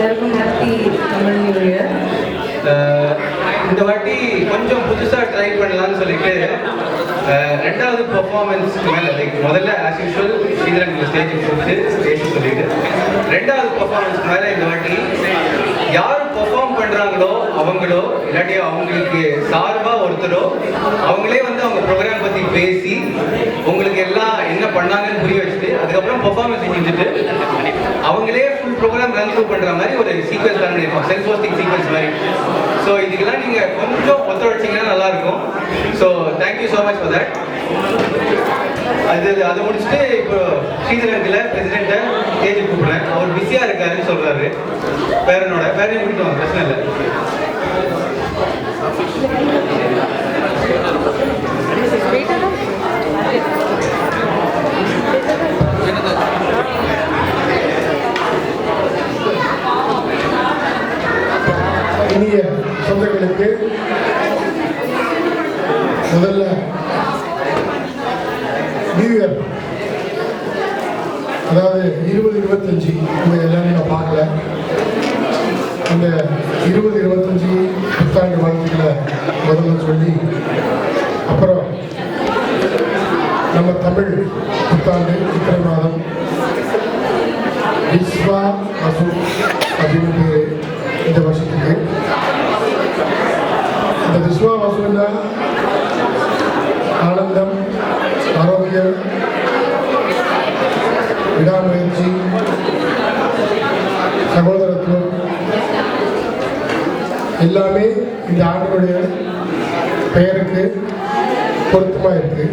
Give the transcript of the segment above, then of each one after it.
எல்லாருக்கும் happy Tamil new year. இந்த வாட்டி கொஞ்சம் புதுசாக ட்ரை பண்ணலாம்னு சொல்லிட்டு ரெண்டாவது பர்ஃபார்மன்ஸ்க்கு மேலே லைக் முதல்ல ஆஸ் யூஷுவல் ஸ்ரீதரன் ஸ்டேஜுக்கு கூப்பிட்டு பேச சொல்லிட்டு ரெண்டாவது பர்ஃபார்மன்ஸ்க்கு மேலே இந்த வாட்டி யார் பர்ஃபார்ம் பண்ணுறாங்களோ அவங்களோ இல்லாட்டி அவங்களுக்கு சார்பாக ஒருத்தரோ அவங்களே வந்து அவங்க ப்ரோக்ராம் பற்றி பேசி உங்களுக்கு எல்லாம் என்ன பண்ணாங்கன்னு புரிய வச்சுட்டு அதுக்கப்புறம் பர்ஃபார்மன்ஸ் செஞ்சுட்டு அவங்களே ஃபுல் ப்ரோக்ராம் ரன் த்ரூ பண்ணுற மாதிரி ஒரு சீக்வன்ஸ் ரன் பண்ணியிருக்கோம், செல்ஃப் ஹோஸ்டிங் சீக்வன்ஸ் மாதிரி. ஸோ இதுக்கெல்லாம் நீங்கள் கொஞ்சம் ஒத்துழைச்சிங்கன்னா நல்லாயிருக்கும். So thank you so much for that. அதை முடிச்சுட்டு இப்போ ஸ்ரீதரன்ல பிரசிடென்ட்டை தேதி கூப்பிடுறேன். அவர் பிஸியாக இருக்காருன்னு சொல்கிறாரு. பேரனையும் கூப்பிட்டு வாங்க, பிரச்சனை இல்லை. இனிய சொந்தங்களுக்கு முதல்ல நியூ இயர், அதாவது 2025 நம்ம எல்லாரும் நான் பார்க்கல. இந்த 2025 புத்தாண்டு வாழ்த்துக்களை முதல்ல சொல்லி அப்புறம் நம்ம தமிழ் புத்தாண்டு சித்திரை மாதம் விஸ்வா வசு அப்படின்னு பேர் இந்த வருஷத்துக்கு. இந்த விஸ்வா வசுன்னா ஆனந்தம், ஆரோக்கியம், விடாமுயற்சி, சகோதரத்துவம் எல்லாமே இந்த ஆண்டினுடைய பெயருக்கு பொருத்தமாக இருக்கு.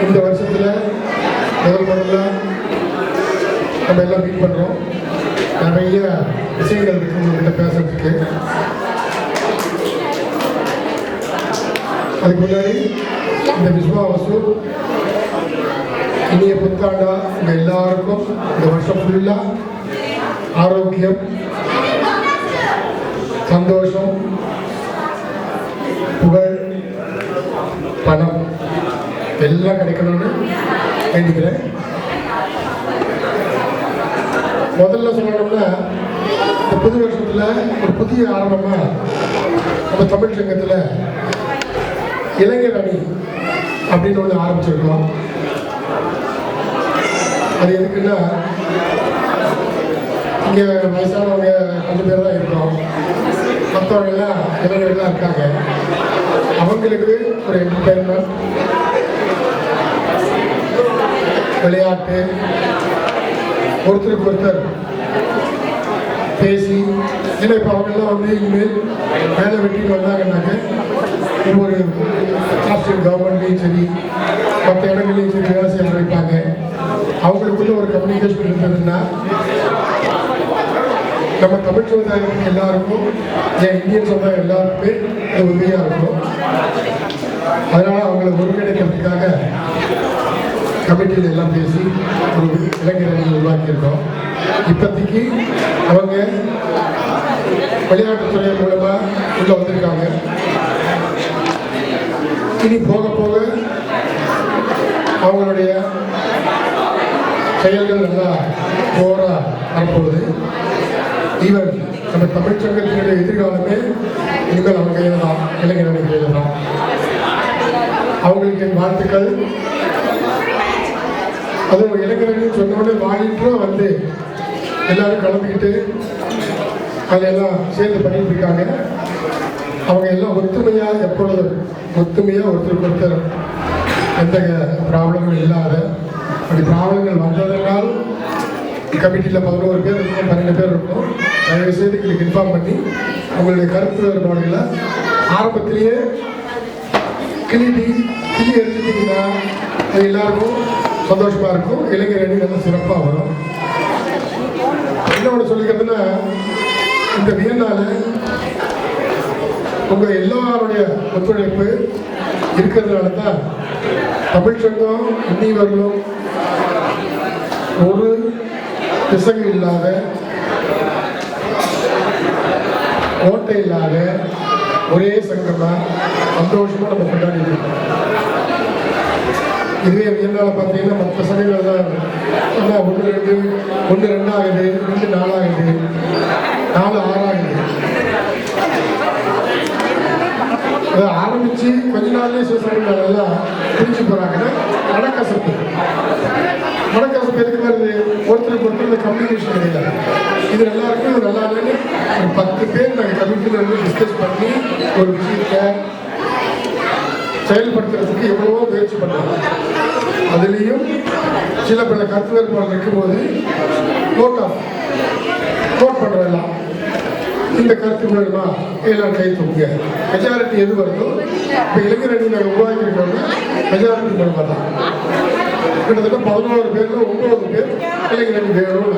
இந்த வருஷத்தில் முதல்ல நம்ம எல்லாம் மீட் பண்ணுறோம். நிறைய விஷயங்கள் இருக்கு உங்கள்கிட்ட பேசுறதுக்கு. அதுக்கு முன்னாடி இந்த விஸ்வாவசு இனிய புத்தாண்டா உங்க எல்லாருக்கும் இந்த வருஷம் ஃபுல்லா ஆரோக்கியம், சந்தோஷம், புகழ், பணம் எல்லாம் கிடைக்கணும்னு வேண்டிக்கிறேன். முதல்ல சொல்லணும்னா இந்த புது வருஷத்துல ஒரு புதிய ஆரம்பமா நம்ம தமிழ் சங்கத்தில் இளைஞர் அணி அப்படின்னு ஒன்று ஆரம்பிச்சிருக்கோம். அது எதுக்குன்னா இங்கே வயசானவங்க கொஞ்சம் பேர் தான் இருக்கோம், மற்றவங்க எல்லாம் இளைஞர்கள்லாம் இருக்காங்க. அவங்களுக்கு ஒரு என்டர்டைன்மெண்ட், விளையாட்டு, ஒருத்தருக்கு ஒருத்தர் பேசி, ஏன்னா இப்போ அவங்கெல்லாம் வந்து இனிமேல் வேலை வெட்டிட்டு வந்தாங்கன்னாக்க ஒவ்வொரு காஸ்டியூம் கவர்மெண்ட்லேயும் சரி மற்ற இடங்கள்லையும் சரி வேலை செய்ய ஆரம்பிப்பாங்க. அவங்களுக்குள்ள ஒரு கம்யூனிகேஷன் இருந்ததுன்னா நம்ம தமிழ் சமுதாயத்துக்கு எல்லாருக்கும், என் இந்தியன் சமுதாயம் எல்லாருக்குமே அது உதவியாக இருக்கும். அதனால் அவங்களை ஒருங்கிணைக்கிறதுக்காக கமிட்டியில் எல்லாம் பேசி ஒரு இளைஞர் அணியை உருவாக்கியிருக்கோம். இப்போதைக்கு அவங்க விளையாட்டுத்துறை மூலமாக உள்ள வந்திருக்காங்க. இனி போக போக அவங்களுடைய செயல்கள் நல்லா போராக வரப்போகுது. ஈவன் நம்ம தமிழ் சங்கத்தினுடைய எதிர்காலமே இனிமேல் அவங்க கையில் தான், இளைஞர் அணி கையில் தான். அவங்களுக்கு என் வாழ்த்துக்கள். அதுவும் இளைஞர்கள் சொன்னோடனே வாலிட்டரும் வந்து எல்லாரும் கலந்துக்கிட்டு அதெல்லாம் சேர்ந்து பண்ணிட்டு இருக்காங்க. அவங்க எல்லாம் ஒத்துமையாக, எப்பொழுதும் ஒத்துமையாக ஒருத்தருக்கு ஒருத்தர் எந்த ப்ராப்ளமும் இல்லாத, அப்படி ப்ராப்ளங்கள் வந்ததனால் கமிட்டியில் 11 பேர் இருக்கும், 12 பேர் இருக்கும். தயவு செய்து எங்களுக்கு இன்ஃபார்ம் பண்ணி உங்களுடைய கருத்து வேறுபாடுகளை ஆரம்பத்திலேயே கிளி எடுத்துட்டீங்கன்னா அது எல்லாருக்கும் சந்தோஷமாக இருக்கும். இளைஞர் அணி நல்லா சிறப்பாக வரும். என்ன ஒன்று சொல்லிக்கிறதுன்னா, இந்த வியன்னால உங்கள் எல்லாருடைய ஒத்துழைப்பு இருக்கிறதுனால தான் தமிழ் சங்கம் இன்னி வரலும் ஒரு பிசகு இல்லாத, ஓட்டை இல்லாத ஒரே சங்கமாக சந்தோஷமாக நம்ம கொண்டாடி இருக்கோம். இதுவே வியன்னால பார்த்தீங்கன்னா மற்ற சங்கங்கள் தான் ஒன்று ரெண்டு ஆகுது, 2 போகிறாங்கன்னா மனக்கசப்பு. மனக்கசப்பு எதுக்கு வருது? ஒருத்தருக்கு ஒருத்தர் இந்த கம்யூனிகேஷன் கிடையாது. இது நல்லா இருக்கு, இது நல்லா இல்லைன்னு ஒரு 10 பேர் நாங்கள் கமிட்டியில் வந்து டிஸ்கஸ் பண்ணி ஒரு விஷயத்தை செயல்படுத்துறதுக்கு எவ்வளவோ முயற்சி பண்ணாங்க. அதுலேயும் சில பல கருத்து வேறுபாடு இருக்கும்போது நோட் பண்ணுறதெல்லாம் இந்த கருத்து வேணுமா எல்லாம் கை தூக்குங்க. மெஜாரிட்டி எது வருதோ இப்போ இளைஞர் அணி நாங்கள் உருவாக்கியிருக்கோம்னா மெஜாரிட்டி மூலமாக தான் கிட்டத்தட்ட 11 பேர்ல 9 பேர் இளைஞர் அணி வேணும்.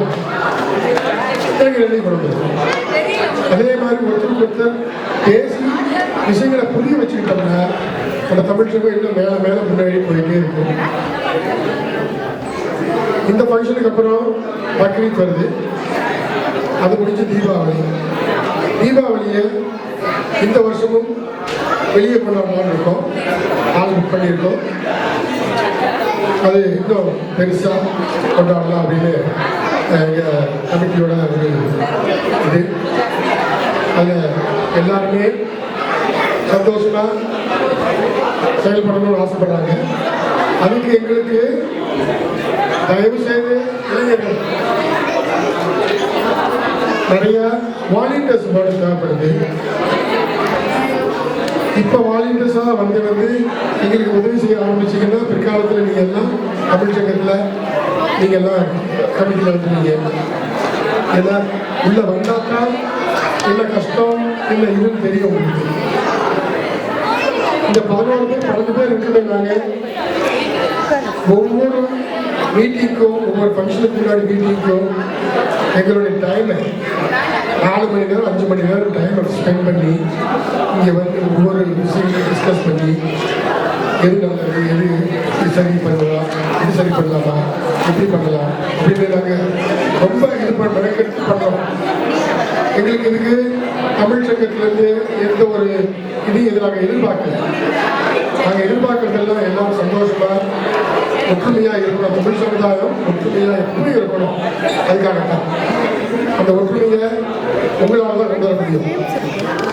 இளைஞர் அணி கொடுக்குது. அதே மாதிரி ஒருத்தருக்கு ஒருத்தர் பேசி விஷயங்களை புரிய வச்சுக்கிட்டோம்னா அந்த தமிழ் சங்கம் இன்னும் மேலே மேலே முன்னாடி போயிட்டே இருக்கும். இந்த ஃபங்க்ஷனுக்கு அப்புறம் பக்ரீத் வருது, அது முடிஞ்சு தீபாவளியை இந்த வருஷமும் வெளியே கொண்டாடலாம்னு இருக்கோம். ஆள் புக் பண்ணியிருக்கோம். அது இன்னும் பெருசாக கொண்டாடலாம் அப்படின்னு எங்கள் கமிட்டியோட ஒரு இது. அதில் எல்லாருமே சந்தோஷமாக செயல்படணும்னு ஆசைப்படுறாங்க. அதுக்கு எங்களுக்கு தயவு செய்து இளைஞர்கள் நிறைய வாலண்டியர்ஸ் தேவைப்படுது. இப்போ வாலண்டியர்ஸாக வந்து எங்களுக்கு உதவி செய்ய ஆரம்பிச்சிங்கன்னா பிற்காலத்தில் நீங்கள் எல்லாம் தமிழ் சங்கத்தில் நீங்கள் எல்லாம் கமிட்டியில் வந்துடுவீங்க. ஏன்னா உள்ள வந்தாக்கா என்ன கஷ்டம் என்ன இதுன்னு தெரியும் உங்களுக்கு. இந்த 11 பேர் 12 பேர் இருக்கிறதுனால ஒவ்வொரு மீட்டிங்க்கும் ஒவ்வொரு ஃபங்க்ஷனுக்கு முன்னாடி மீட்டிங்க்கும் எங்களுடைய டைமை 4 மணி நேரம் 5 மணி நேரம் டைமை ஸ்பெண்ட் பண்ணி இங்கே வந்து ஒவ்வொரு விஷயத்தையும் டிஸ்கஸ் பண்ணி எது நல்லது, எது இது சரி பண்ணலாம், இது சரி பண்ணலாமா, எப்படி பண்ணலாம் அப்படின்னு நாங்கள் ரொம்ப இது மெனக்கெடுத்து பண்ணுறோம். எங்களுக்கு இதுக்கு தமிழ் சங்கத்திலேருந்து எந்த ஒரு இதையும் இது நாங்கள் எதிர்பார்க்கல. நாங்கள் எதிர்பார்க்கறதெல்லாம் எல்லாரும் சந்தோஷமாக ஒற்றுமையாக இருக்கணும். தமிழ் சமுதாயம் ஒற்றுமையாக எப்பவும் இருக்கணும். அதுக்காகத்தான் அந்த ஒற்றுமையை உங்களால் தான் கொண்டு வர முடியும்.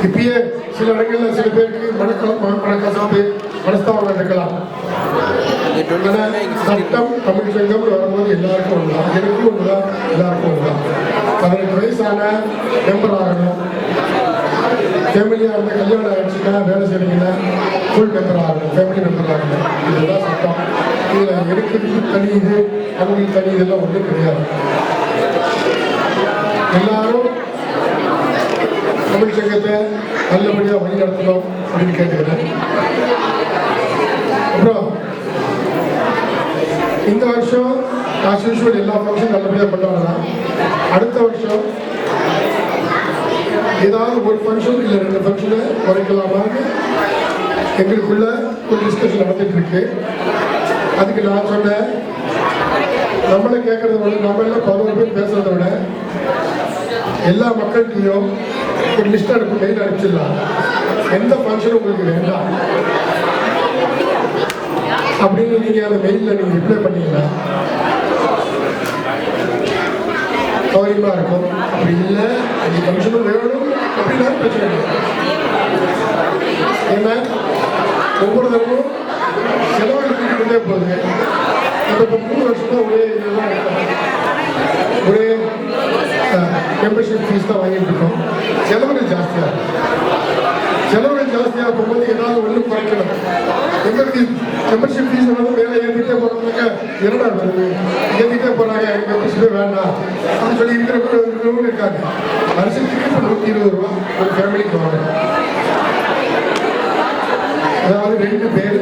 இப்பயே சில இடங்கள்ல சில பேருக்கு மனக்கசப்பு மனஸ்தாபம் இருக்கலாம். சட்டம் தமிழ் சங்கம் வரும்போது எல்லாருக்கும் ஒன்றுதான், எனக்கும் ஒன்றுதான், எல்லாருக்கும் ஒன்றுதான். 18 வயசான மெம்பர் ஆகணும். ஃபேமிலியாக இருந்த கல்யாணம் ஆயிடுச்சுன்னா வேலை செய்யறீங்கன்னா ஃபுல் மெம்பர் ஆகணும், ஃபேமிலி மெம்பர் ஆகணும். இதுதான் சட்டம். இதில் எனக்கு தனி இது அவங்களுக்கு தனி இதெல்லாம் ஒன்றும் கிடையாது. எல்லாரும் தமிழ் சங்கத்தை நல்லபடியாக வழி நடத்தணும் அப்படின்னு கேட்டுக்கிறேன். அப்புறம் இந்த வருஷம் ஆஸ் யூஷுவல் எல்லா ஃபங்க்ஷனும் நல்லபடியாக கொண்டாடலாம். அடுத்த வருஷம் ஏதாவது ஒரு ஃபங்க்ஷன் இல்லை 2 ஃபங்க்ஷனை குறைக்கலாமான்னு எங்களுக்குள்ள ஒரு டிஸ்கஷன் நடந்துட்டு இருக்கு. அதுக்கு நான் சொன்னேன், நம்மளை கேட்கறத விட நம்ம எல்லாம் 11 பேர் பேசுறத விட எல்லா மக்கள்கிட்டையும் ஒரு லிஸ்ட் அனுப்பி மெயில் அனுப்பிச்சிடலாம். எந்த ஃபங்க்ஷனும் உங்களுக்கு வேண்டாம் அப்படின்னு நீங்கள் அந்த மெயிலில் நீங்கள் ரிப்ளை பண்ணீங்கன்னா சௌரியமாக இருக்கும். அப்படி இல்லை அந்த ஃபங்க்ஷனும் வேணும் அப்படின்னா பிரச்சனை இல்லை. ஏன்னா ஒவ்வொரு தரமும் செலவுகள் தூக்கிட்டே போகுது. நம்ம இப்போ 3 வருஷமாக ஒரே இதெல்லாம் ஒரே மெம்பர்ஷிப் ஃபீஸ் தான் வாங்கிட்டு இருக்கோம். செலவுகள் ஜாஸ்தியாக போகும்போது ஏதாவது ஒன்று குறைக்கணும். எங்களுக்கு மெம்பர்ஷிப் ஃபீஸ் வந்து மேலே ஏற்றிட்டே போகிறவங்க என்னடா வருது ஏற்றிட்டே போகிறாங்க, எனக்கு மெம்பர்ஷிப்பே வேண்டாம் அப்படின்னு சொல்லி இருக்கிறவங்க இருக்காங்க. வருஷத்துக்கு இப்போ 120 ரூபா ஒரு ஃபேமிலிக்கு வாங்க. அதாவது 2 பேர்,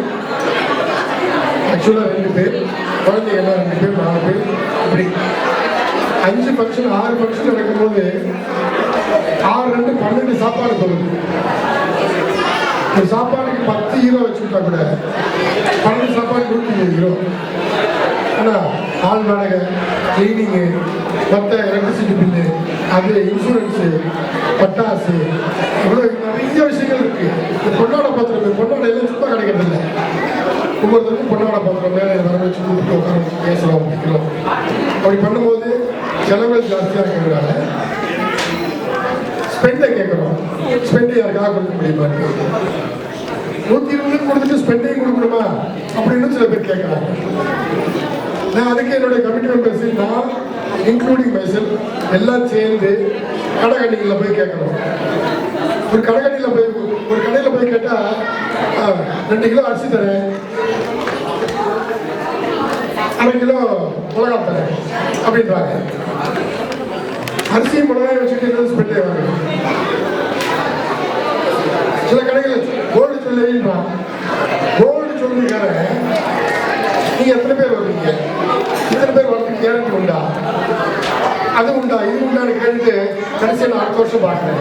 ஆக்சுவலாக 2 பேர், குழந்தைங்க எல்லாம் 2 பேர் 4 பேர் இப்படி 5 ஃபங்க்ஷன் 6 ஃபங்க்ஷன் நடக்கும்போது 6 2 12 சாப்பாடு போகுது. ஒரு சாப்பாடுக்கு 10 யூரோ வச்சுக்கிட்டா கூட 12 சாப்பாடு 120 யூரோ. ஆனால் ஆள் வாடகை, கிளீனிங்கு, மொத்த எலக்ட்ரிசிட்டி பில்லு, அது இன்சூரன்ஸு, பட்டாசு, இவ்வளோ நிறைய விஷயங்கள் இருக்கு. இந்த பொன்னாடை பாத்திரம், பொன்னாடை எல்லாம் சும்மா கிடைக்கிறது இல்லை. ஒவ்வொருத்தருக்கும் பொன்னாடை பாத்திரம் மேலே வர வச்சு கூப்பிட்டு உட்கார வச்சு பேசலாம் பிடிக்கலாம். அப்படி பண்ணும்போது செலவுகள் ஜாஸ்தியாக இருக்கிறதுனால ஸ்பெண்டை கேட்குறோம். ஸ்பெண்ட் யாருக்காக கொடுக்க முடியுமா? 120 கொடுத்துட்டு ஸ்பெண்டிங் கொடுக்கணுமா அப்படின்னு சில பேர் கேட்குறாங்க. நான் அதுக்கு என்னுடைய கமிட்மெண்ட் பேசி நான் இன்க்ளூடிங் மைசெல் எல்லாம் சேர்ந்து கடைகண்ணிகளில் போய் கேட்கணும். ஒரு கடைகண்ணியில் போய் ஒரு கடையில் போய் கேட்டால் 2 கிலோ அரிசி தரேன், 1/2 கிலோ மிளகா தரேன் அப்படின்றாங்க. அரிசி மிளகாய் வச்சுட்டு என்ன ஸ்பெண்ட் ஆவாங்க. சில கடைகள் கோல்டு சொல்லுறான். கோல்டு சொல்லிக்கார நீங்க எத்தனை பேர் வருவீங்க, இத்தனை பேர் வரதுக்கு கேரண்டி உண்டா, அது உண்டா, இது உண்டான்னு கேட்டு கடைசியாக நான் அடுத்த வருஷம் பார்க்குறேன்.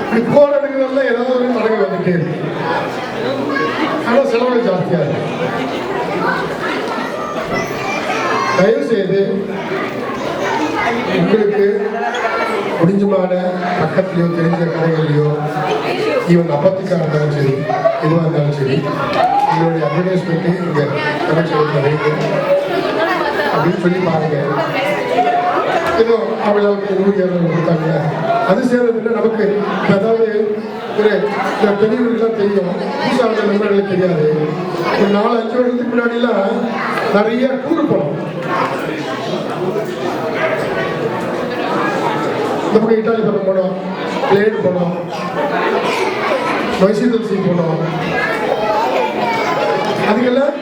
இப்படி போகிற இடங்கள்லாம் ஏதாவது ஒரு தடங்கள் வந்துட்டே இருக்கு. ஆனால் செலவு ஜாஸ்தியாக இருக்கு. தயவு செய்து உங்களுக்கு முடிஞ்சமான பக்கத்துலையோ தெரிஞ்ச கடைகள்லையோ ஈவன் அப்பத்துக்காக இருந்தாலும் சரி, எதுவாக இருந்தாலும் சரி, உங்களுடைய அட்வர்டைஸ்மெண்ட்டு இங்கே தமிழ்ச்செல்வத்தில் வைங்க அப்படின்னு சொல்லி பாருங்க. ஏதோ அவங்களுக்கு 100-200 கொடுத்தாங்க, அது சேர்றதுல நமக்கு அதாவது ஒரு பெரியவர்களுக்கெல்லாம் தெரியும், புதுசாக நண்பர்களுக்கு தெரியாது. ஒரு 4-5 வருஷத்துக்கு முன்னாடிலாம் நிறைய டூர் போனோம். இந்த பக்கம் இட்டாலி பக்கம் போனோம், பிளேன் போனோம், மைசூர் போனோம். அதுக்கெல்லாம்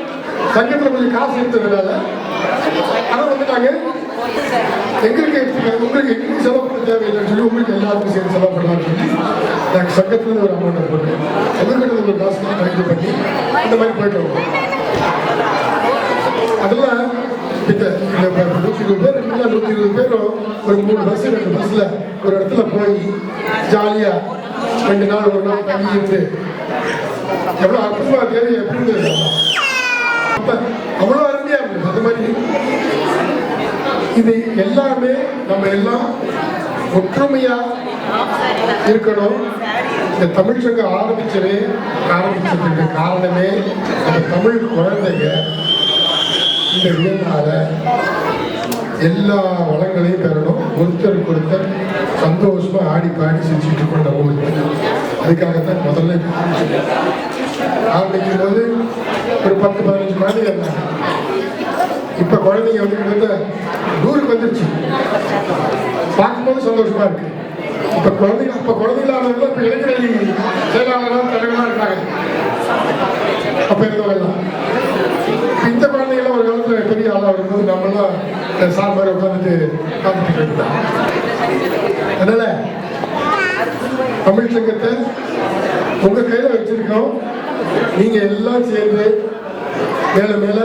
சங்கத்தில் கொஞ்சம் காசு எடுத்ததுனால அதை வந்துட்டாங்க. எங்களுக்கு எடுத்துக்காங்க, உங்களுக்கு எங்களுக்கு செலவு பண்ண தேவையில்லைன்னு சொல்லி உங்களுக்கு எல்லாருக்கும் சேர்ந்து செலவு பண்ணலாம்னு சொல்லி நாங்கள் சங்கத்தில் ஒரு அமௌண்ட்டை போட்டு எங்ககிட்ட ஒரு காசு கலெக்ட் பண்ணி இந்த மாதிரி போயிட்டு வருவோம். அதெல்லாம் இந்த 120 பேர் 120 பேரும் ஒரு 3 பஸ் 2 பஸ்ஸில் ஒரு இடத்துல போய் ஜாலியாக 2 நாள் 1 நாள் தங்கி இருந்து எவ்வளோ அற்புதமாக தேவை எப்படி இருந்தது. அப்போ அவ்வளோ அருமையாக இருந்தது. அது மாதிரி இது எல்லாமே நம்ம எல்லாம் ஒற்றுமையாக இருக்கணும். இந்த தமிழ் சங்கம் ஆரம்பிச்சதுக்கு காரணமே அந்த தமிழ் குழந்தைங்க இந்த வியனால எல்லா வளங்களையும் பெறணும், ஒருத்தர் சந்தோஷமா ஆடி பாடி சிரிச்சுட்டு கொண்ட ஊருக்கு. அதுக்காகத்தான் முதல்ல ஆரம்பிக்கும் போது ஒரு 10-15 குழந்தைங்க இருந்தாங்க. இப்ப குழந்தைங்க வந்து கிட்ட 100க்கு வந்துருச்சு. பார்க்கும்போது சந்தோஷமா இருக்கு. இப்ப குழந்தைங்களானவங்க இப்ப இளைஞரணி செயலாளராக தலைவராக இருக்காங்க. அப்ப இருந்தவங்கலாம் இந்த குழந்தைங்களாம் ஒரு காலத்துல பெரிய ஆளா இருக்கும்போது நம்மளாம் சாம்பார் உட்காந்துட்டு காத்துட்டு இருக்கோம். அதனால தமிழ் சங்கத்தை உங்க கையில வச்சிருக்கோம். நீங்க எல்லாம் சேர்ந்து மேல மேல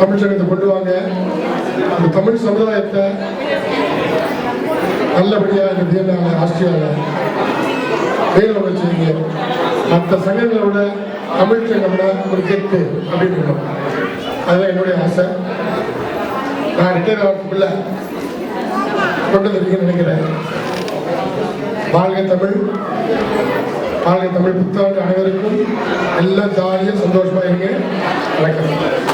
தமிழ் சங்கத்தை கொண்டு வாங்க. அந்த தமிழ் சமுதாயத்தை நல்லபடியா இந்த வியன்னால ஆஸ்திரியாவில் வேலை வச்சுருங்க. மற்ற சங்கங்களை விட தமிழ் சங்கம்னா ஒரு கெட்டு அப்படின்னு இருக்கணும். அதுதான் என்னுடைய ஆசை. நான் ரிட்டையர் ஆகிறதுக்குள்ள கொண்டு வந்துருக்கீங்கன்னு நினைக்கிறேன். வாழ்க தமிழ், வாழ்க தமிழ் புத்தாண்டு. அனைவருக்கும் எல்லாம் ஜாலியாக சந்தோஷமா இருங்க. வணக்கம்.